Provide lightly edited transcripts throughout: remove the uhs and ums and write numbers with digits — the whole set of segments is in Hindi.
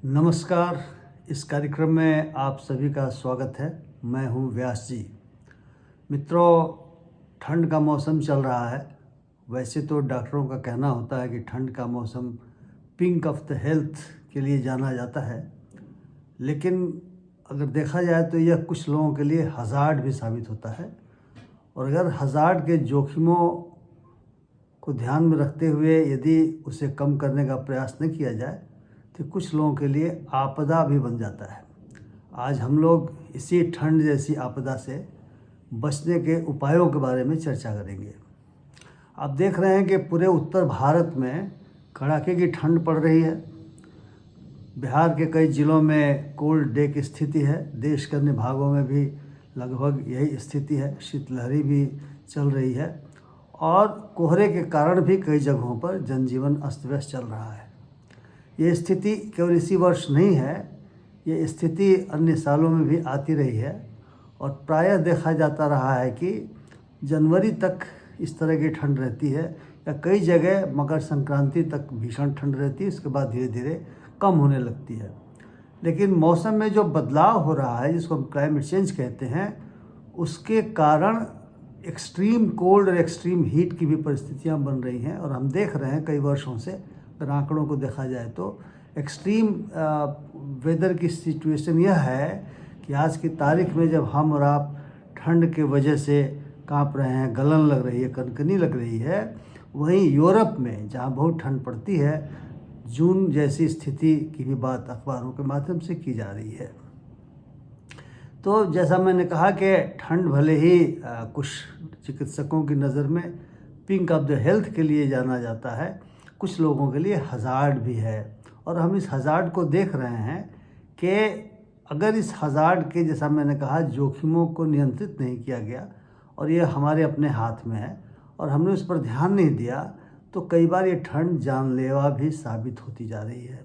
नमस्कार। इस कार्यक्रम में आप सभी का स्वागत है। मैं हूं व्यास जी। मित्रों, ठंड का मौसम चल रहा है। वैसे तो डॉक्टरों का कहना होता है कि ठंड का मौसम पिंक ऑफ द हेल्थ के लिए जाना जाता है, लेकिन अगर देखा जाए तो यह कुछ लोगों के लिए हज़ार्ड भी साबित होता है। और अगर हज़ार्ड के जोखिमों को ध्यान में रखते हुए यदि उसे कम करने का प्रयास न किया जाए तो कुछ लोगों के लिए आपदा भी बन जाता है। आज हम लोग इसी ठंड जैसी आपदा से बचने के उपायों के बारे में चर्चा करेंगे। आप देख रहे हैं कि पूरे उत्तर भारत में कड़ाके की ठंड पड़ रही है। बिहार के कई ज़िलों में कोल्ड डे की स्थिति है। देश के अन्य भागों में भी लगभग यही स्थिति है। शीतलहरी भी चल रही है और कोहरे के कारण भी कई जगहों पर जनजीवन अस्त व्यस्त चल रहा है। ये स्थिति केवल इसी वर्ष नहीं है, ये स्थिति अन्य सालों में भी आती रही है और प्रायः देखा जाता रहा है कि जनवरी तक इस तरह की ठंड रहती है या कई जगह मकर संक्रांति तक भीषण ठंड रहती है। इसके बाद धीरे धीरे कम होने लगती है। लेकिन मौसम में जो बदलाव हो रहा है, जिसको हम क्लाइमेट चेंज कहते हैं, उसके कारण एक्सट्रीम कोल्ड और एक्सट्रीम हीट की भी परिस्थितियां बन रही हैं। और हम देख रहे हैं कई वर्षों से, अगर आंकड़ों को देखा जाए तो एक्सट्रीम वेदर की सिचुएशन यह है कि आज की तारीख में जब हम और आप ठंड के वजह से काँप रहे हैं, गलन लग रही है, कनकनी लग रही है, वहीं यूरोप में जहाँ बहुत ठंड पड़ती है, जून जैसी स्थिति की भी बात अखबारों के माध्यम से की जा रही है। तो जैसा मैंने कहा कि ठंड भले ही कुछ चिकित्सकों की नज़र में पिंक ऑफ द हेल्थ के लिए जाना जाता है, कुछ लोगों के लिए हज़ार्ड भी है। और हम इस हज़ार्ड को देख रहे हैं कि अगर इस हज़ार्ड के, जैसा मैंने कहा, जोखिमों को नियंत्रित नहीं किया गया और ये हमारे अपने हाथ में है और हमने उस पर ध्यान नहीं दिया, तो कई बार ये ठंड जानलेवा भी साबित होती जा रही है।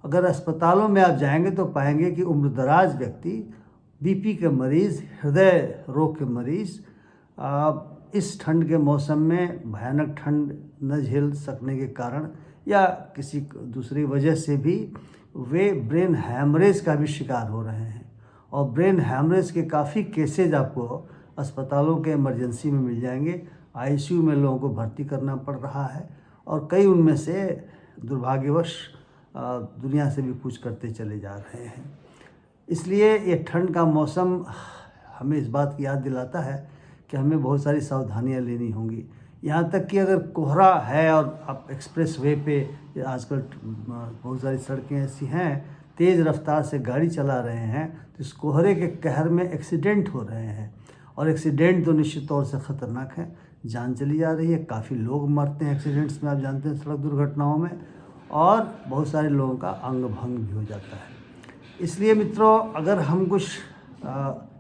अगर अस्पतालों में आप जाएंगे तो पाएंगे कि उम्रदराज व्यक्ति, बीपी के मरीज़, हृदय रोग के मरीज़ इस ठंड के मौसम में भयानक ठंड न झेल सकने के कारण या किसी दूसरी वजह से भी वे ब्रेन हैमरेज का भी शिकार हो रहे हैं। और ब्रेन हैमरेज के काफ़ी केसेज आपको अस्पतालों के इमरजेंसी में मिल जाएंगे। आईसीयू में लोगों को भर्ती करना पड़ रहा है और कई उनमें से दुर्भाग्यवश दुनिया से भी कूच करते चले जा रहे हैं। इसलिए ये ठंड का मौसम हमें इस बात की याद दिलाता है कि हमें बहुत सारी सावधानियां लेनी होंगी। यहाँ तक कि अगर कोहरा है और आप एक्सप्रेस वे पे, आजकल बहुत सारी सड़कें ऐसी हैं, तेज़ रफ्तार से गाड़ी चला रहे हैं, तो इस कोहरे के कहर में एक्सीडेंट हो रहे हैं। और एक्सीडेंट तो निश्चित तौर से ख़तरनाक है, जान चली जा रही है। काफ़ी लोग मरते हैं एक्सीडेंट्स में, आप जानते हैं, सड़क दुर्घटनाओं में, और बहुत सारे लोगों का अंग भंग भी हो जाता है। इसलिए मित्रों, अगर हम कुछ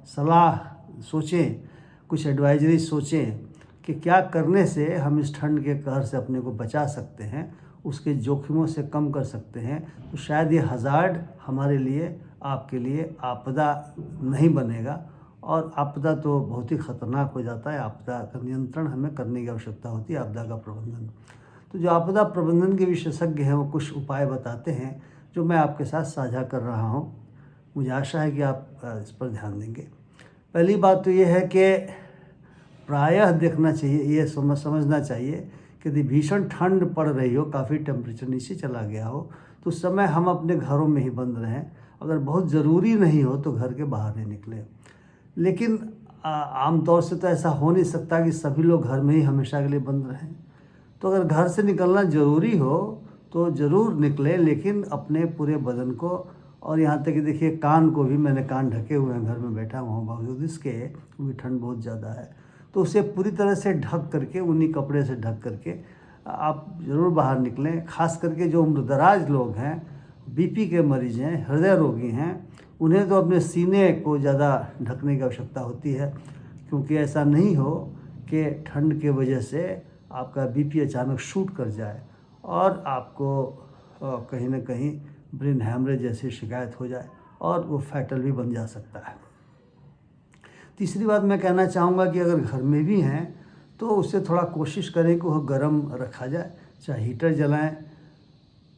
सलाह सोचें, कुछ एडवाइजरी सोचें कि क्या करने से हम इस ठंड के कहर से अपने को बचा सकते हैं, उसके जोखिमों से कम कर सकते हैं, तो शायद ये हज़ार्ड हमारे लिए, आपके लिए आपदा नहीं बनेगा। और आपदा तो बहुत ही ख़तरनाक हो जाता है। आपदा का नियंत्रण हमें करने की आवश्यकता होती है, आपदा का प्रबंधन। तो जो आपदा प्रबंधन के विशेषज्ञ हैं वो कुछ उपाय बताते हैं जो मैं आपके साथ साझा कर रहा हूँ। मुझे आशा है कि आप इस पर ध्यान देंगे। पहली बात तो ये है कि प्रायः देखना चाहिए, ये समझना चाहिए कि यदि भीषण ठंड पड़ रही हो, काफ़ी टेम्परेचर नीचे चला गया हो, तो उस समय हम अपने घरों में ही बंद रहें। अगर बहुत ज़रूरी नहीं हो तो घर के बाहर नहीं निकलें। लेकिन आमतौर से तो ऐसा हो नहीं सकता कि सभी लोग घर में ही हमेशा के लिए बंद रहें। तो अगर घर से निकलना ज़रूरी हो तो ज़रूर निकलें, लेकिन अपने पूरे बदन को, और यहाँ तक कि देखिए कान को भी, मैंने कान ढके हुए हैं, घर में बैठा हुआ हूँ बावजूद इसके, क्योंकि ठंड बहुत ज़्यादा है, तो उसे पूरी तरह से ढक करके, उन्हीं कपड़े से ढक करके आप ज़रूर बाहर निकलें। खास करके जो उम्रदराज लोग हैं, बीपी के मरीज़ हैं, हृदय रोगी हैं, उन्हें तो अपने सीने को ज़्यादा ढकने की आवश्यकता होती है, क्योंकि ऐसा नहीं हो कि ठंड के वजह से आपका बीपी अचानक शूट कर जाए और आपको कहीं ना कहीं ब्रेन हैमरेज जैसी शिकायत हो जाए और वो फैटल भी बन जा सकता है। तीसरी बात मैं कहना चाहूँगा कि अगर घर में भी हैं तो उससे थोड़ा कोशिश करें कि वह गर्म रखा जाए, चाहे हीटर जलाएं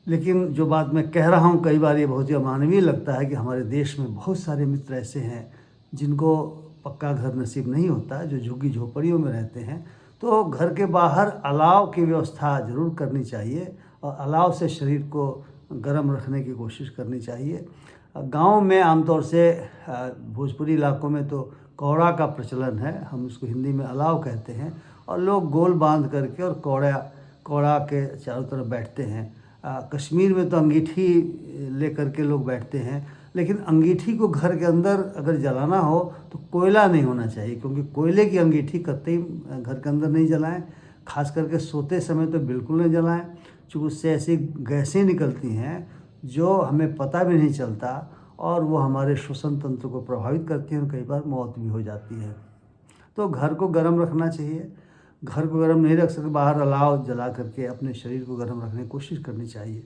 लेकिन जो बात मैं कह रहा हूँ कई बार ये बहुत ही अमानवीय लगता है कि हमारे देश में बहुत सारे मित्र ऐसे हैं जिनको पक्का घर नसीब नहीं होता, जो झुग्गी झोपड़ियों में रहते हैं। तो घर के बाहर अलाव की व्यवस्था ज़रूर करनी चाहिए और अलाव से शरीर को गर्म रखने की कोशिश करनी चाहिए। गांव में आमतौर से भोजपुरी इलाकों में तो कौड़ा का प्रचलन है, हम उसको हिंदी में अलाव कहते हैं, और लोग गोल बांध करके और कौड़ा के चारों तरफ बैठते हैं। कश्मीर में तो अंगीठी ले करके लोग बैठते हैं, लेकिन अंगीठी को घर के अंदर अगर जलाना हो तो कोयला नहीं होना चाहिए, क्योंकि कोयले की अंगीठी कतई घर के अंदर नहीं जलाएं। खास करके सोते समय तो बिल्कुल नहीं जलाएं, क्योंकि उससे ऐसी गैसें निकलती हैं जो हमें पता भी नहीं चलता और वो हमारे श्वसन तंत्र को प्रभावित करती हैं और कई बार मौत भी हो जाती है। तो घर को गर्म रखना चाहिए। घर को गर्म नहीं रख सकते, बाहर अलाव जला करके अपने शरीर को गर्म रखने की कोशिश करनी चाहिए।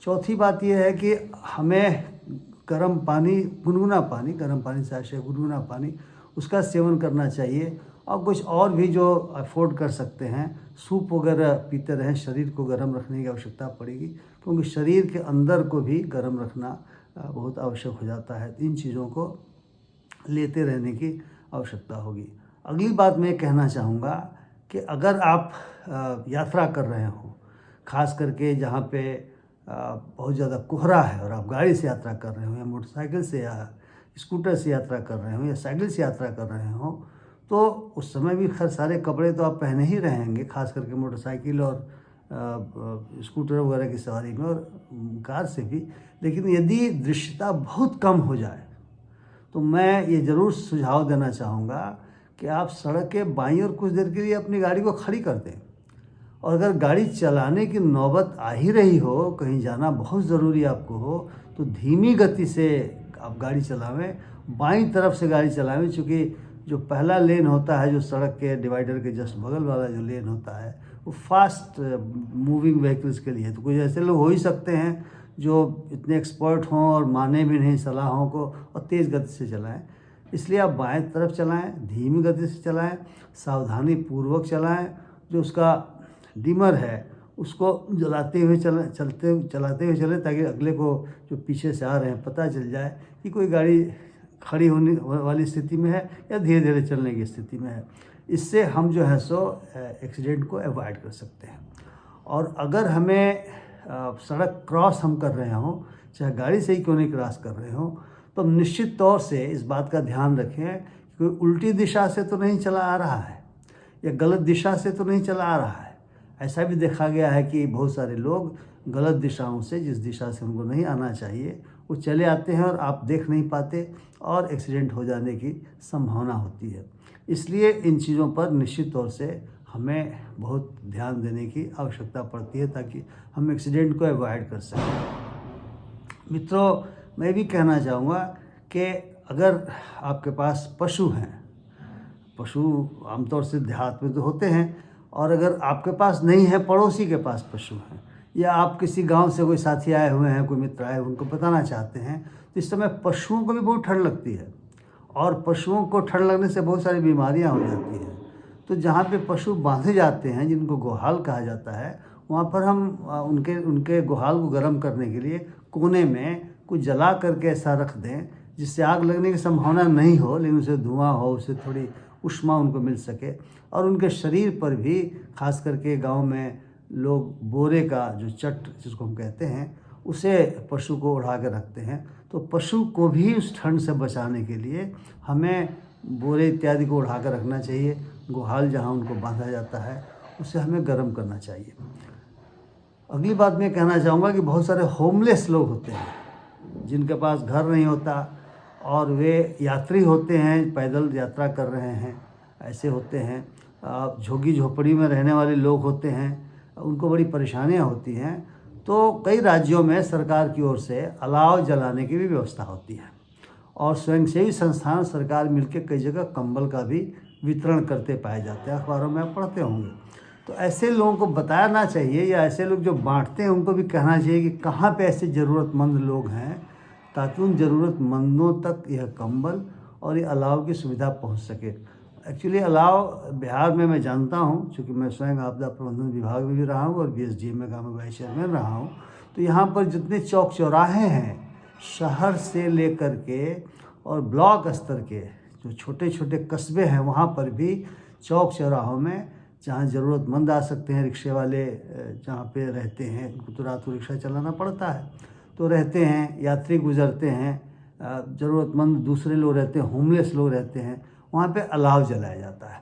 चौथी बात यह है कि हमें गर्म पानी, गर्म पानी से आशय गुनगुना पानी, उसका सेवन करना चाहिए। और कुछ और भी जो अफोर्ड कर सकते हैं, सूप वगैरह पीते रहें, शरीर को गर्म रखने की आवश्यकता पड़ेगी, क्योंकि शरीर के अंदर को भी गर्म रखना बहुत आवश्यक हो जाता है। इन चीज़ों को लेते रहने की आवश्यकता होगी। अगली बात मैं कहना चाहूँगा कि अगर आप यात्रा कर रहे हो, खास करके जहाँ पे बहुत ज़्यादा कोहरा है और आप गाड़ी से यात्रा कर रहे हो या मोटरसाइकिल से या स्कूटर से यात्रा कर रहे हो या साइकिल से यात्रा कर रहे हो, तो उस समय भी खैर सारे कपड़े तो आप पहने ही रहेंगे, खास करके मोटरसाइकिल और स्कूटर वगैरह की सवारी में और कार से भी। लेकिन यदि दृश्यता बहुत कम हो जाए तो मैं ये ज़रूर सुझाव देना चाहूँगा कि आप सड़क के बाईं ओर कुछ देर के लिए अपनी गाड़ी को खड़ी कर दें, और अगर गाड़ी चलाने की नौबत आ ही रही हो, कहीं जाना बहुत ज़रूरी आपको हो, तो धीमी गति से आप गाड़ी चलावें, बाईं तरफ से गाड़ी चलावें, चूँकि जो पहला लेन होता है, जो सड़क के डिवाइडर के जस्ट बगल वाला जो लेन होता है, वो फास्ट मूविंग व्हीकल्स के लिए। तो कुछ ऐसे लोग हो ही सकते हैं जो इतने एक्सपर्ट हों और माने भी नहीं सलाहों को और तेज़ गति से चलाएं। इसलिए आप बाएं तरफ चलाएं, धीमी गति से चलाएं, सावधानी पूर्वक चलाएं। जो उसका डिमर है उसको चलाते हुए चलें, ताकि अगले को जो पीछे से आ रहे हैं पता चल जाए कि कोई गाड़ी खड़ी होने वाली स्थिति में है या धीरे धीरे चलने की स्थिति में है। इससे हम जो है सो एक्सीडेंट को अवॉइड कर सकते हैं। और अगर हमें सड़क क्रॉस हम कर रहे हों, चाहे गाड़ी से ही क्यों नहीं क्रॉस कर रहे हों, तो निश्चित तौर से इस बात का ध्यान रखें कि कोई उल्टी दिशा से तो नहीं चला आ रहा है या गलत दिशा से तो नहीं चला आ रहा है। ऐसा भी देखा गया है कि बहुत सारे लोग गलत दिशाओं से, जिस दिशा से उनको नहीं आना चाहिए, वो चले आते हैं और आप देख नहीं पाते और एक्सीडेंट हो जाने की संभावना होती है। इसलिए इन चीज़ों पर निश्चित तौर से हमें बहुत ध्यान देने की आवश्यकता पड़ती है, ताकि हम एक्सीडेंट को अवॉइड कर सकें। मित्रों, मैं भी कहना चाहूँगा कि अगर आपके पास पशु हैं, पशु आमतौर से देहात में तो होते हैं, और अगर आपके पास नहीं है, पड़ोसी के पास पशु हैं, या आप किसी गांव से कोई साथी आए हुए हैं, कोई मित्र आए, उनको बताना चाहते हैं, तो इस समय पशुओं को भी बहुत ठंड लगती है और पशुओं को ठंड लगने से बहुत सारी बीमारियां हो जाती हैं। तो जहाँ पे पशु बांधे जाते हैं, जिनको गोहाल कहा जाता है, वहाँ पर हम उनके गोहाल को गर्म करने के लिए कोने में कुछ जला करके ऐसा रख दें जिससे आग लगने की संभावना नहीं हो, लेकिन उसे धुआं हो, उससे थोड़ी उष्मा उनको मिल सके। और उनके शरीर पर भी, खास करके गांव में लोग बोरे का जो चट जिसको हम कहते हैं, उसे पशु को ओढ़ा के रखते हैं। तो पशु को भी उस ठंड से बचाने के लिए हमें बोरे इत्यादि को ओढ़ा कर रखना चाहिए। गोहाल जहाँ उनको बांधा जाता है उसे हमें गर्म करना चाहिए। अगली बात मैं कहना चाहूँगा कि बहुत सारे होमलेस लोग होते हैं जिनके पास घर नहीं होता और वे यात्री होते हैं, पैदल यात्रा कर रहे हैं, ऐसे होते हैं। झुग्गी झोपड़ी में रहने वाले लोग होते हैं, उनको बड़ी परेशानियां होती हैं। तो कई राज्यों में सरकार की ओर से अलाव जलाने की भी व्यवस्था होती है, और स्वयंसेवी संस्थान, सरकार मिलकर कई जगह कंबल का भी वितरण करते पाए जाते हैं, अखबारों में आप पढ़ते होंगे। तो ऐसे लोगों को बताना चाहिए, या ऐसे लोग जो बांटते हैं उनको भी कहना चाहिए कि कहाँ पे ऐसे ज़रूरतमंद लोग हैं, ताकि उन ज़रूरतमंदों तक यह कंबल और ये अलाव की सुविधा पहुंच सके। एक्चुअली अलाव बिहार में मैं जानता हूं, चूँकि मैं स्वयं आपदा प्रबंधन विभाग में भी रहा हूं और BSDM में वाइस चेयरमैन रहा हूं, तो यहाँ पर जितने चौक चौराहे हैं शहर से लेकर के और ब्लॉक स्तर के जो छोटे छोटे कस्बे हैं वहाँ पर भी चौक चौराहों में जहाँ ज़रूरतमंद आ सकते हैं, रिक्शे वाले जहाँ पे रहते हैं उनको तो रात को रिक्शा चलाना पड़ता है, तो रहते हैं, यात्री गुजरते हैं, ज़रूरतमंद दूसरे लोग रहते हैं, होमलेस लोग रहते हैं, वहाँ पे अलाव जलाया जाता है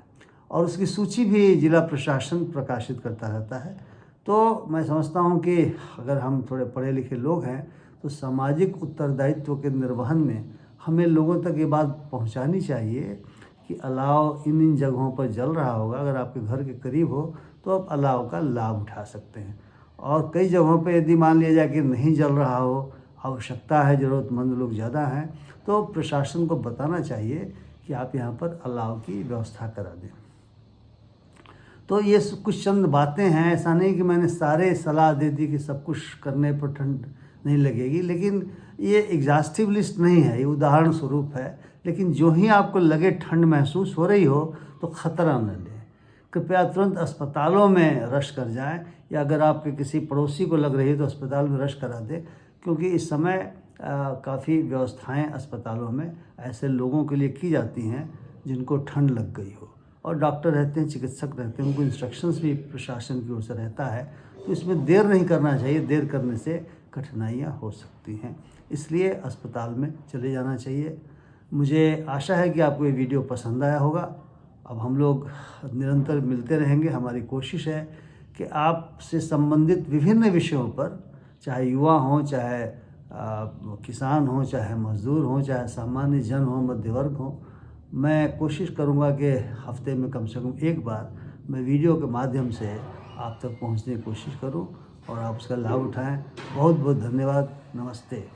और उसकी सूची भी जिला प्रशासन प्रकाशित करता रहता है। तो मैं समझता हूँ कि अगर हम थोड़े पढ़े लिखे लोग हैं तो सामाजिक उत्तरदायित्व के निर्वहन में हमें लोगों तक ये बात पहुँचानी चाहिए कि अलाव इन जगहों पर जल रहा होगा, अगर आपके घर के करीब हो तो आप अलाव का लाभ उठा सकते हैं। और कई जगहों पे यदि मान लिया जाए कि नहीं जल रहा हो, आवश्यकता है, ज़रूरतमंद लोग ज़्यादा हैं, तो प्रशासन को बताना चाहिए कि आप यहाँ पर अलाव की व्यवस्था करा दें। तो ये कुछ चंद बातें हैं, ऐसा नहीं कि मैंने सारे सलाह दे दी कि सब कुछ करने पर ठंड नहीं लगेगी, लेकिन ये एग्जॉस्टिव लिस्ट नहीं है, ये उदाहरण स्वरूप है। लेकिन जो ही आपको लगे ठंड महसूस हो रही हो तो ख़तरा न लें, कृपया तुरंत अस्पतालों में रश कर जाएं, या अगर आपके किसी पड़ोसी को लग रही है तो अस्पताल में रश करा दें, क्योंकि इस समय काफ़ी व्यवस्थाएं अस्पतालों में ऐसे लोगों के लिए की जाती हैं जिनको ठंड लग गई हो, और डॉक्टर रहते हैं, चिकित्सक रहते हैं, उनको इंस्ट्रक्शंस भी प्रशासन की ओर से रहता है। तो इसमें देर नहीं करना चाहिए, देर करने से कठिनाइयाँ हो सकती हैं, इसलिए अस्पताल में चले जाना चाहिए। मुझे आशा है कि आपको ये वीडियो पसंद आया होगा। अब हम लोग निरंतर मिलते रहेंगे। हमारी कोशिश है कि आपसे संबंधित विभिन्न विषयों पर, चाहे युवा हों, चाहे किसान हों, चाहे मजदूर हों, चाहे सामान्य जन हों, मध्य वर्ग हों, मैं कोशिश करूंगा कि हफ्ते में कम से कम एक बार मैं वीडियो के माध्यम से आप तक पहुंचने की कोशिश करूं और आप उसका लाभ उठाएं। बहुत बहुत धन्यवाद। नमस्ते।